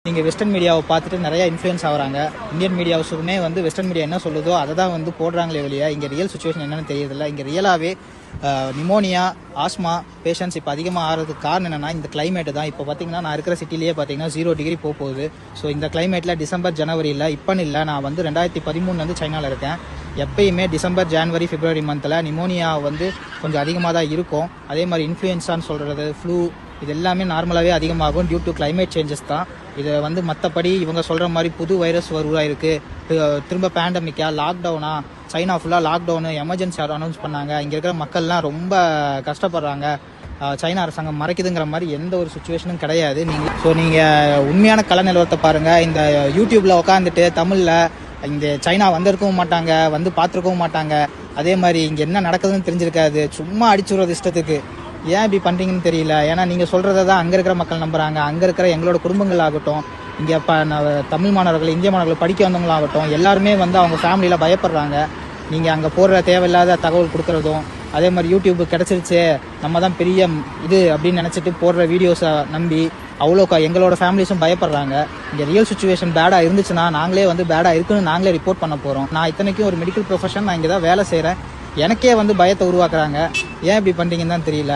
நீங்கள் வெஸ்டர்ன் மீடியாவை பார்த்துட்டு நிறையா இன்ஃப்ளூயன்ஸ் ஆகிறாங்க. இந்தியன் மீடியாவுமே வந்து வெஸ்டர்ன் மீடியா என்ன சொல்லுதோ அதை தான் வந்து போடுறாங்களே வெளியே இங்கே ரியல் சுச்சுவேஷன் என்னென்னு தெரியறதில்ல. இங்கே ரியலாகவே நிமோனியா, ஆஸ்மா பேஷண்ட்ஸ் இப்போ அதிகமாக ஆகிறதுக்கு காரணம் என்னென்னா இந்த கிளைமேட்டு தான். இப்போ பார்த்தீங்கன்னா நான் இருக்கிற சிட்டிலேயே பார்த்தீங்கன்னா 0 டிகிரி போகுது. ஸோ இந்த கிளைமேட்டில் டிசம்பர் ஜனவரியில் இப்போன்னு இல்லை, நான் வந்து 2013 சைனாவில் இருக்கேன். எப்பயுமே டிசம்பர் ஜனவரி பிப்ரவரி மந்தில் நிமோனியா வந்து கொஞ்சம் அதிகமாக தான் இருக்கும். அதே மாதிரி இன்ஃப்ளூயன்ஸான்னு சொல்கிறது, ஃப்ளூ, இது எல்லாமே நார்மலாகவே அதிகமாகும் டியூ டு கிளைமேட் சேஞ்சஸ் தான். இதை வந்து மற்றபடி இவங்க சொல்கிற மாதிரி புது வைரஸ் வருவதாக இருக்குது, திரும்ப பேண்டமிக்கா, லாக்டவுனா, சைனா ஃபுல்லாக லாக்டவுனு, எமர்ஜென்சி அனௌன்ஸ் பண்ணாங்க. இங்கே இருக்கிற மக்கள்லாம் ரொம்ப கஷ்டப்படுறாங்க, சைனா அரசாங்கம் மறைக்குதுங்கிற மாதிரி எந்த ஒரு சுச்சுவேஷனும் கிடையாது. நீங்கள் உண்மையான கல நிலவரத்தை பாருங்கள். இந்த யூடியூப்பில் உட்காந்துட்டு தமிழில் இங்கே சைனா வந்திருக்கவும் மாட்டாங்க, வந்து பார்த்துருக்கவும் மாட்டாங்க. அதே மாதிரி இங்கே என்ன நடக்குதுன்னு தெரிஞ்சிருக்காது, சும்மா அடிச்சுடுறது இஷ்டத்துக்கு. ஏன் இப்படி பண்ணுறீங்கன்னு தெரியல. ஏன்னா நீங்கள் சொல்கிறத தான் அங்கே இருக்கிற மக்கள் நம்புகிறாங்க. அங்கே இருக்கிற எங்களோட குடும்பங்கள் ஆகட்டும், இங்கே தமிழ் மாணவர்கள், இந்திய மாணவர்கள் படிக்க வந்தவங்களாகட்டும், எல்லாருமே வந்து அவங்க ஃபேமிலியில் பயப்படுறாங்க. நீங்கள் அங்கே போடுற தேவையில்லாத தகவல் கொடுக்குறதும், அதே மாதிரி யூடியூப் கிடச்சிருச்சு நம்ம தான் பெரிய இது அப்படின்னு நினச்சிட்டு போடுற வீடியோஸை நம்பி அவ்வளோ எங்களோட ஃபேமிலிஸும் பயப்படுறாங்க. இங்கே ரியல் சுச்சுவேஷன் பேடாக இருந்துச்சுன்னா நாங்களே வந்து பேடாக இருக்குன்னு நாங்களே ரிப்போர்ட் பண்ண போகிறோம். நான் இத்தனைக்கும் ஒரு மெடிக்கல் ப்ரொஃபஷன், நான் இங்கே தான் வேலை செய்கிறேன். எனக்கே வந்து பயத்தை உருவாக்குறாங்க. ஏன் இப்படி பண்ணுறீங்கன்னு தான் தெரியல.